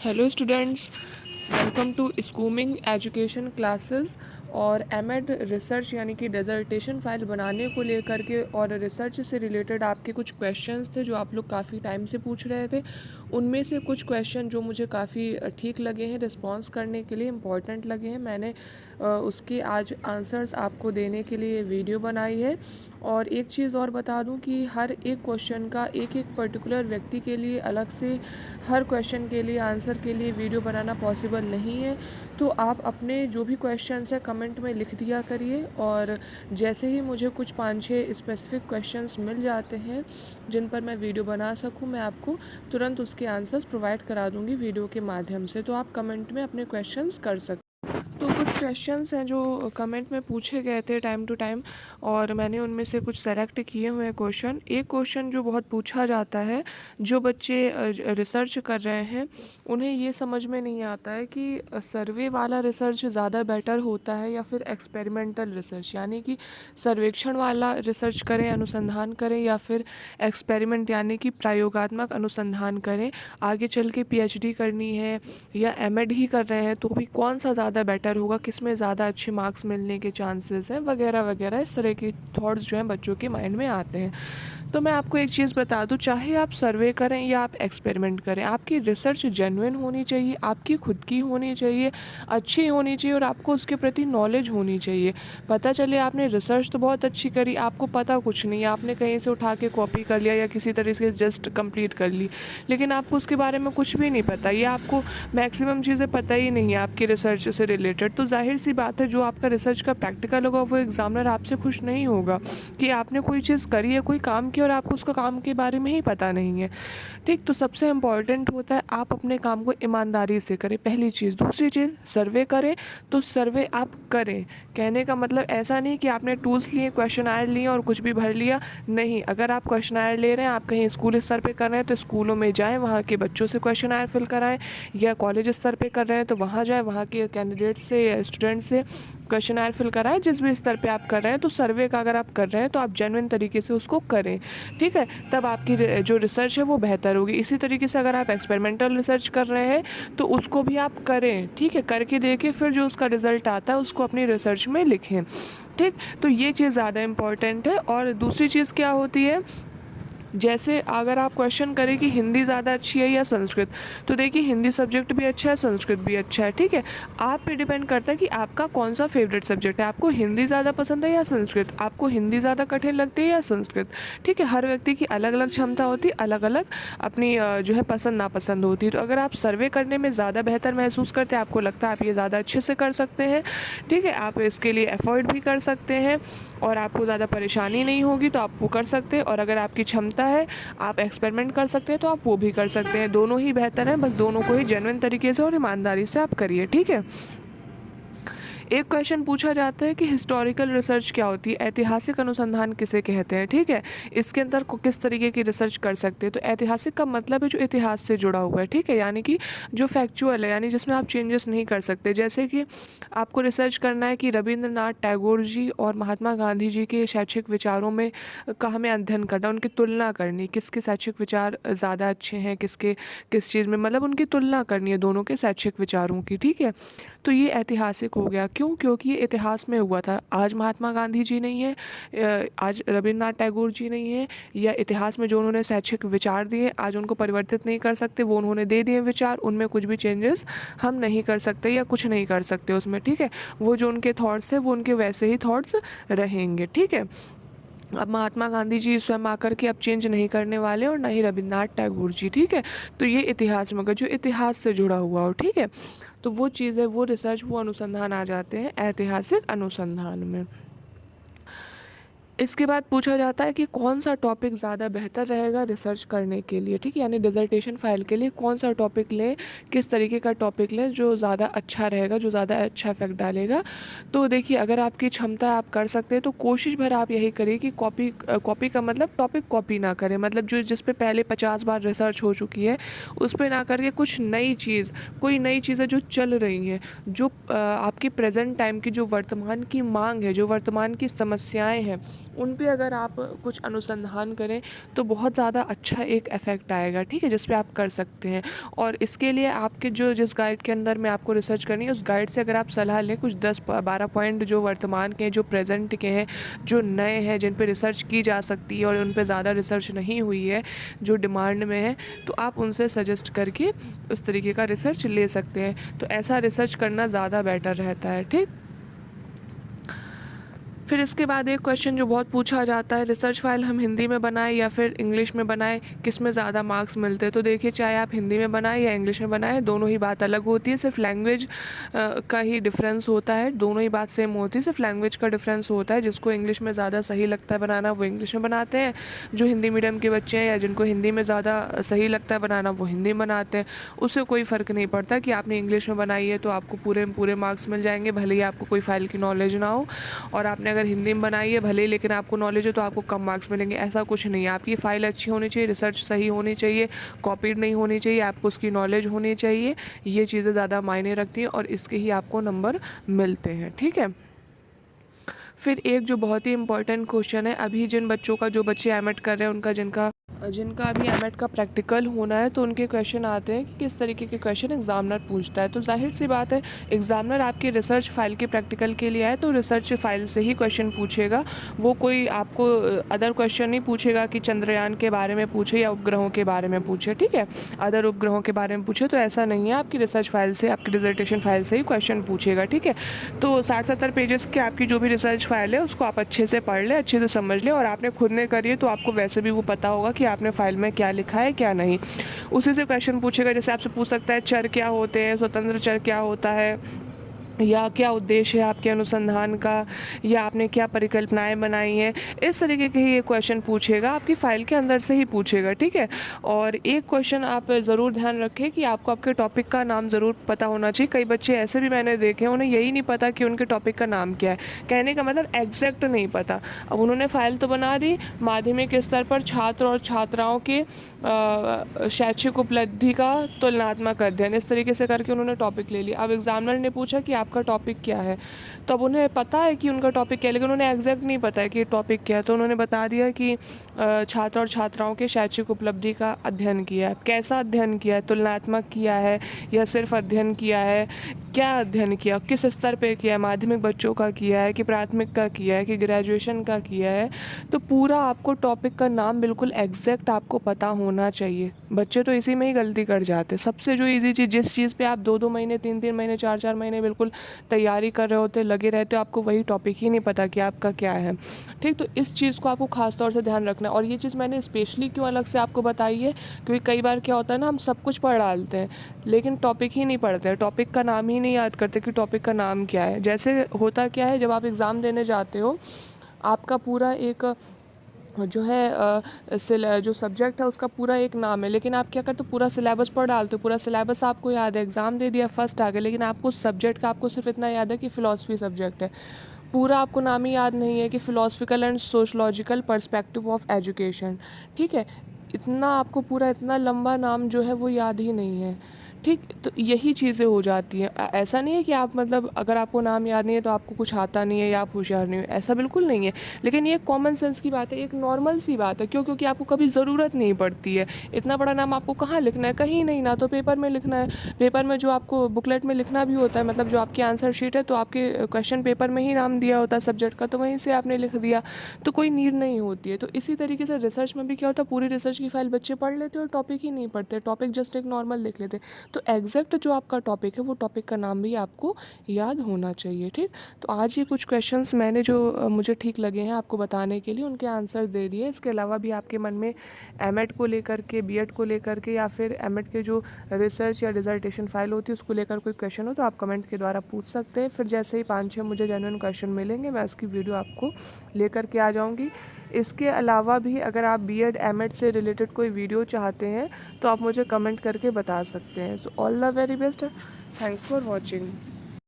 Hello students, welcome to schooming education classes. और M Ed research यानी कि डिसर्टेशन फाइल बनाने को लेकर के और रिसर्च से रिलेटेड आपके कुछ क्वेश्चंस थे जो आप लोग काफ़ी टाइम से पूछ रहे थे। उनमें से कुछ क्वेश्चन जो मुझे काफ़ी ठीक लगे हैं, रिस्पॉन्स करने के लिए इम्पॉर्टेंट लगे हैं, मैंने उसके आज आंसर्स आपको देने के लिए वीडियो बनाई है। और एक चीज़ और बता दूं कि हर एक क्वेश्चन का एक एक पर्टिकुलर व्यक्ति के लिए अलग से हर क्वेश्चन के लिए आंसर के लिए वीडियो बनाना पॉसिबल नहीं है। तो आप अपने जो भी क्वेश्चंस है कमेंट में लिख दिया करिए, और जैसे ही मुझे कुछ 5-6 स्पेसिफिक क्वेश्चंस मिल जाते हैं जिन पर मैं वीडियो बना सकूं, मैं आपको तुरंत उसके आंसर्स प्रोवाइड करा दूंगी वीडियो के माध्यम से। तो आप कमेंट में अपने क्वेश्चंस कर सकते। तो कुछ क्वेश्चंस हैं जो कमेंट में पूछे गए थे टाइम टू टाइम, और मैंने उनमें से कुछ सेलेक्ट किए हुए हैं क्वेश्चन। एक क्वेश्चन जो बहुत पूछा जाता है, जो बच्चे रिसर्च कर रहे हैं उन्हें ये समझ में नहीं आता है कि सर्वे वाला रिसर्च ज़्यादा बेटर होता है या फिर एक्सपेरिमेंटल रिसर्च, यानी कि सर्वेक्षण वाला रिसर्च करें, अनुसंधान करें, या फिर एक्सपेरिमेंट यानी कि प्रयोगात्मक अनुसंधान करें। आगे चल के पीएचडी करनी है या एमएड ही कर रहे हैं तो भी कौन सा ज़्यादा बेटर होगा, किस में ज़्यादा अच्छे मार्क्स मिलने के चांसेस हैं, वगैरह वगैरह। इस तरह के थॉट्स जो हैं बच्चों के माइंड में आते हैं। तो मैं आपको एक चीज़ बता दूं, चाहे आप सर्वे करें या आप एक्सपेरिमेंट करें, आपकी रिसर्च जेन्युइन होनी चाहिए, आपकी खुद की होनी चाहिए, अच्छी होनी चाहिए, और आपको उसके प्रति नॉलेज होनी चाहिए। पता चले आपने रिसर्च तो बहुत अच्छी करी, आपको पता कुछ नहीं, आपने कहीं से उठा के कॉपी कर लिया या किसी तरीके से जस्ट कंप्लीट कर ली, लेकिन आपको उसके बारे में कुछ भी नहीं पता, या आपको मैक्सिमम चीज़ें पता ही नहीं है आपकी रिसर्च से रिलेटेड, तो जाहिर सी बात है जो आपका रिसर्च का प्रैक्टिकल होगा वो एग्जामिनर आपसे खुश नहीं होगा कि आपने कोई चीज़ करी है, कोई काम किया, और आपको उसका काम के बारे में ही पता नहीं है। ठीक, तो सबसे इम्पॉर्टेंट होता है आप अपने काम को ईमानदारी से करें, पहली चीज़। दूसरी चीज़, सर्वे करें तो सर्वे आप करें। कहने का मतलब ऐसा नहीं कि आपने टूल्स लिए, क्वेश्चन आयर लिए और कुछ भी भर लिया। नहीं, अगर आप क्वेश्चन आयर ले रहे हैं, आप कहीं स्कूल स्तर पे कर रहे हैं तो स्कूलों में जाएँ, वहाँ के बच्चों से क्वेश्चन आयर फिल कराएं, या कॉलेज स्तर पे कर रहे हैं तो वहाँ जाएँ, वहाँ के कैंडिडेट से या स्टूडेंट से क्वेश्चन आयर फिल कराएं। जिस भी स्तर पे आप कर रहे हैं, तो सर्वे का अगर आप कर रहे हैं तो आप जेन्युइन तरीके से उसको करें, ठीक है। तब आपकी जो रिसर्च है वो बेहतर होगी। इसी तरीके से अगर आप एक्सपेरिमेंटल रिसर्च कर रहे हैं तो उसको भी आप करें, ठीक है, करके देखिए, फिर जो उसका रिजल्ट आता है उसको अपनी रिसर्च में लिखें, ठीक। तो ये चीज़ ज़्यादा इम्पॉर्टेंट है। और दूसरी चीज़ क्या होती है, जैसे अगर आप क्वेश्चन करें कि हिंदी ज़्यादा अच्छी है या संस्कृत, तो देखिए हिंदी सब्जेक्ट भी अच्छा है, संस्कृत भी अच्छा है, ठीक है। आप पे डिपेंड करता है कि आपका कौन सा फेवरेट सब्जेक्ट है, आपको हिंदी ज़्यादा पसंद है या संस्कृत, आपको हिंदी ज़्यादा कठिन लगती है या संस्कृत, ठीक है। हर व्यक्ति की अलग अलग क्षमता होती है, अलग अलग अपनी जो है पसंद नापसंद होती है। तो अगर आप सर्वे करने में ज़्यादा बेहतर महसूस करते हैं, आपको लगता है आप ये ज़्यादा अच्छे से कर सकते हैं, ठीक है, आप इसके लिए एफर्ट भी कर सकते हैं और आपको ज़्यादा परेशानी नहीं होगी, तो आप वो कर सकते हैं। और अगर आपकी क्षमता है, आप एक्सपेरिमेंट कर सकते हैं, तो आप वो भी कर सकते हैं। दोनों ही बेहतर हैं, बस दोनों को ही जेन्युइन तरीके से और ईमानदारी से आप करिए, ठीक है। एक क्वेश्चन पूछा जाता है कि हिस्टोरिकल रिसर्च क्या होती है, ऐतिहासिक अनुसंधान किसे कहते हैं, ठीक है। इसके अंदर किस तरीके की रिसर्च कर सकते हैं। तो ऐतिहासिक का मतलब है जो इतिहास से जुड़ा हुआ है, ठीक है, यानी कि जो फैक्चुअल है, यानी जिसमें आप चेंजेस नहीं कर सकते। जैसे कि आपको रिसर्च करना है कि रविंद्रनाथ टैगोर जी और महात्मा गांधी जी के शैक्षिक विचारों में का हमें अध्ययन करना, उनकी तुलना करनी, किसके शैक्षिक विचार ज़्यादा अच्छे हैं, किसके किस चीज़ में, मतलब उनकी तुलना करनी है दोनों के शैक्षिक विचारों की, ठीक है। तो ये ऐतिहासिक हो गया। क्यों? क्योंकि ये इतिहास में हुआ था। आज महात्मा गांधी जी नहीं है, आज रविंद्रनाथ टैगोर जी नहीं है, या इतिहास में जो उन्होंने शैक्षिक विचार दिए आज उनको परिवर्तित नहीं कर सकते, वो उन्होंने दे दिए विचार, उनमें कुछ भी चेंजेस हम नहीं कर सकते या कुछ नहीं कर सकते उसमें, ठीक है। वो जो उनके थॉट्स थे वो उनके वैसे ही थॉट्स रहेंगे, ठीक है। अब महात्मा गांधी जी स्वयं आकर के अब चेंज नहीं करने वाले, और ना ही रविन्द्रनाथ टैगोर जी, ठीक है। तो ये इतिहास में अगर जो इतिहास से जुड़ा हुआ हो, ठीक है, तो वो चीज़ है, वो रिसर्च, वो अनुसंधान आ जाते हैं ऐतिहासिक अनुसंधान में। इसके बाद पूछा जाता है कि कौन सा टॉपिक ज़्यादा बेहतर रहेगा रिसर्च करने के लिए, ठीक है, यानी डिसर्टेशन फाइल के लिए कौन सा टॉपिक लें, किस तरीके का टॉपिक लें जो ज़्यादा अच्छा रहेगा, जो ज़्यादा अच्छा इफेक्ट डालेगा। तो देखिए, अगर आपकी क्षमता है, आप कर सकते हैं, तो कोशिश भर आप यही करिए कि कॉपी का मतलब टॉपिक कॉपी ना करें, मतलब जो जिस पे पहले 50 बार रिसर्च हो चुकी है उस पर ना करके कुछ नई चीज़, कोई नई चीज़ें जो चल रही हैं, जो आपके प्रेजेंट टाइम की जो वर्तमान की मांग है, जो वर्तमान की समस्याएँ हैं, उन पे अगर आप कुछ अनुसंधान करें तो बहुत ज़्यादा अच्छा एक इफ़ेक्ट आएगा, ठीक है, जिस पे आप कर सकते हैं। और इसके लिए आपके जो जिस गाइड के अंदर में आपको रिसर्च करनी है, उस गाइड से अगर आप सलाह लें, कुछ 10-12 पॉइंट जो वर्तमान के हैं, जो प्रेज़ेंट के हैं, जो नए हैं, जिन पे रिसर्च की जा सकती है और उन पे ज़्यादा रिसर्च नहीं हुई है, जो डिमांड में है, तो आप उनसे सजेस्ट करके उस तरीके का रिसर्च ले सकते हैं। तो ऐसा रिसर्च करना ज़्यादा बेटर रहता है, ठीक। फिर इसके बाद एक क्वेश्चन जो बहुत पूछा जाता है, रिसर्च फाइल हम हिंदी में बनाएं या फिर इंग्लिश में बनाएं, किस में ज़्यादा मार्क्स मिलते हैं। तो देखिए, चाहे आप हिंदी में बनाएं या इंग्लिश में बनाएं, दोनों ही बात अलग होती है, सिर्फ लैंग्वेज का ही डिफरेंस होता है। दोनों ही बात सेम होती है, सिर्फ लैंग्वेज का डिफरेंस होता है। जिसको इंग्लिश में ज़्यादा सही लगता है बनाना, वो इंग्लिश में बनाते हैं। जो हिंदी मीडियम के बच्चे हैं या जिनको हिंदी में ज़्यादा सही लगता है बनाना, वो हिंदी में बनाते हैं। उससे कोई फ़र्क नहीं पड़ता कि आपने इंग्लिश में बनाई है तो आपको पूरे मार्क्स मिल जाएंगे, भले ही आपको कोई फ़ाइल की नॉलेज ना हो। और आपने अगर हिंदी में बनाई है भले ही, लेकिन आपको नॉलेज है, तो आपको कम मार्क्स मिलेंगे, ऐसा कुछ नहीं है। आपकी फ़ाइल अच्छी होनी चाहिए, रिसर्च सही होनी चाहिए, कॉपीड नहीं होनी चाहिए, आपको उसकी नॉलेज होनी चाहिए। ये चीज़ें ज़्यादा मायने रखती हैं और इसके ही आपको नंबर मिलते हैं, ठीक है। फिर एक जो बहुत ही इंपॉर्टेंट क्वेश्चन है, अभी जिन बच्चों का, जो बच्चे एमएड कर रहे हैं, उनका जिनका अभी एमएड का प्रैक्टिकल होना है, तो उनके क्वेश्चन आते हैं कि किस तरीके के क्वेश्चन एग्जामिनर पूछता है। तो जाहिर सी बात है, एग्जामिनर आपकी रिसर्च फाइल के प्रैक्टिकल के लिए आए तो रिसर्च फाइल से ही क्वेश्चन पूछेगा। वो कोई आपको अदर क्वेश्चन नहीं पूछेगा कि चंद्रयान के बारे में पूछे या उपग्रहों के बारे में पूछे, ठीक है, अदर उपग्रहों के बारे में पूछे, तो ऐसा नहीं है। आपकी रिसर्च फाइल से, आपकी डिसर्टेशन फाइल से ही क्वेश्चन पूछेगा, ठीक है। तो 60-70 पेजेस की आपकी जो भी रिसर्च फाइल है, उसको आप अच्छे से पढ़ लें, अच्छे से समझ लें, और आपने खुद ने करी है तो आपको वैसे भी वो पता होगा कि आपने फाइल में क्या लिखा है क्या नहीं। उसी से क्वेश्चन पूछेगा। जैसे आपसे पूछ सकता है चर क्या होते हैं, स्वतंत्र चर क्या होता है, या क्या उद्देश्य है आपके अनुसंधान का, या आपने क्या परिकल्पनाएं बनाई हैं। इस तरीके के ही ये क्वेश्चन पूछेगा, आपकी फ़ाइल के अंदर से ही पूछेगा, ठीक है। और एक क्वेश्चन आप ज़रूर ध्यान रखें कि आपको आपके टॉपिक का नाम ज़रूर पता होना चाहिए। कई बच्चे ऐसे भी मैंने देखे हैं, उन्हें यही नहीं पता कि उनके टॉपिक का नाम क्या है। कहने का मतलब एग्जैक्ट नहीं पता। अब उन्होंने फ़ाइल तो बना दी, माध्यमिक स्तर पर छात्र और छात्राओं के शैक्षिक उपलब्धि का तुलनात्मक अध्ययन, इस तरीके से करके उन्होंने टॉपिक ले लिया। अब एग्जामिनर ने पूछा कि आपका टॉपिक क्या है, तो अब उन्हें पता है कि उनका टॉपिक क्या है, लेकिन उन्हें एग्जैक्ट नहीं पता है कि टॉपिक क्या है। तो उन्होंने बता दिया कि छात्र और छात्राओं के शैक्षिक उपलब्धि का अध्ययन किया है। कैसा अध्ययन किया है, तुलनात्मक किया है या सिर्फ अध्ययन किया है, क्या अध्ययन किया, किस स्तर पे किया है, माध्यमिक बच्चों का किया है कि प्राथमिक का किया है कि ग्रेजुएशन का किया है। तो पूरा आपको टॉपिक का नाम बिल्कुल एग्जैक्ट आपको पता होना चाहिए। बच्चे तो इसी में ही गलती कर जाते हैं। सबसे जो इजी चीज़, जिस चीज़ पे आप 2-2 महीने, 3-3 महीने, 4-4 महीने बिल्कुल तैयारी कर रहे होते, लगे रहते हो, आपको वही टॉपिक ही नहीं पता कि आपका क्या है, ठीक। तो इस चीज़ को आपको खास तौर से ध्यान रखना है। और ये चीज़ मैंने स्पेशली क्यों अलग से आपको बताई है, क्योंकि कई बार क्या होता है ना, हम सब कुछ पढ़ डालते हैं लेकिन टॉपिक ही नहीं पढ़ते हैं, टॉपिक का नाम ही नहीं याद करते कि टॉपिक का नाम क्या है। जैसे होता क्या है, जब आप एग्ज़ाम देने जाते हो, आपका पूरा एक जो है जो सब्जेक्ट है उसका पूरा एक नाम है, लेकिन आप क्या करते हो, पूरा सिलेबस पढ़ डालते हो। पूरा सिलेबस आपको याद है, एग्ज़ाम दे दिया, फर्स्ट आ गया, लेकिन आपको सब्जेक्ट का आपको सिर्फ इतना याद है कि फ़िलासफ़ी सब्जेक्ट है। पूरा आपको नाम ही याद नहीं है कि philosophical and sociological perspective of education, ठीक है। इतना आपको पूरा इतना लंबा नाम जो है वो याद ही नहीं है, ठीक। तो यही चीज़ें हो जाती हैं। ऐसा नहीं है कि आप मतलब अगर आपको नाम याद नहीं है तो आपको कुछ आता नहीं है या आप होशियार नहीं हो, ऐसा बिल्कुल नहीं है। लेकिन ये कॉमन सेंस की बात है, एक नॉर्मल सी बात है। क्यों? क्योंकि आपको कभी ज़रूरत नहीं पड़ती है। इतना बड़ा नाम आपको कहाँ लिखना है, कहीं नहीं, ना तो पेपर में लिखना है। पेपर में जो आपको बुकलेट में लिखना भी होता है, मतलब जो आपकी आंसर शीट है, तो आपके क्वेश्चन पेपर में ही नाम दिया होता है सब्जेक्ट का, तो वहीं से आपने लिख दिया, तो कोई नीड नहीं होती है। तो इसी तरीके से रिसर्च में भी क्या होता है, पूरी रिसर्च की फाइल बच्चे पढ़ लेते हैं और टॉपिक ही नहीं पढ़ते, टॉपिक जस्ट एक नॉर्मल लिख लेते। तो एग्जैक्ट जो आपका टॉपिक है, वो टॉपिक का नाम भी आपको याद होना चाहिए, ठीक। तो आज ये कुछ क्वेश्चंस मैंने जो मुझे ठीक लगे हैं आपको बताने के लिए, उनके आंसर्स दे दिए। इसके अलावा भी आपके मन में एमएड को लेकर के, बीएड को लेकर के, या फिर एमएड के जो रिसर्च या डिसर्टेशन फाइल होती है उसको लेकर कोई क्वेश्चन हो तो आप कमेंट के द्वारा पूछ सकते हैं। फिर जैसे ही 5-6 मुझे जेन्युइन क्वेश्चन मिलेंगे, मैं उसकी वीडियो आपको लेकर के आ जाऊँगी। इसके अलावा भी अगर आप बीएड एमएड से रिलेटेड कोई वीडियो चाहते हैं तो आप मुझे कमेंट करके बता सकते हैं। So all the very best, thanks for watching.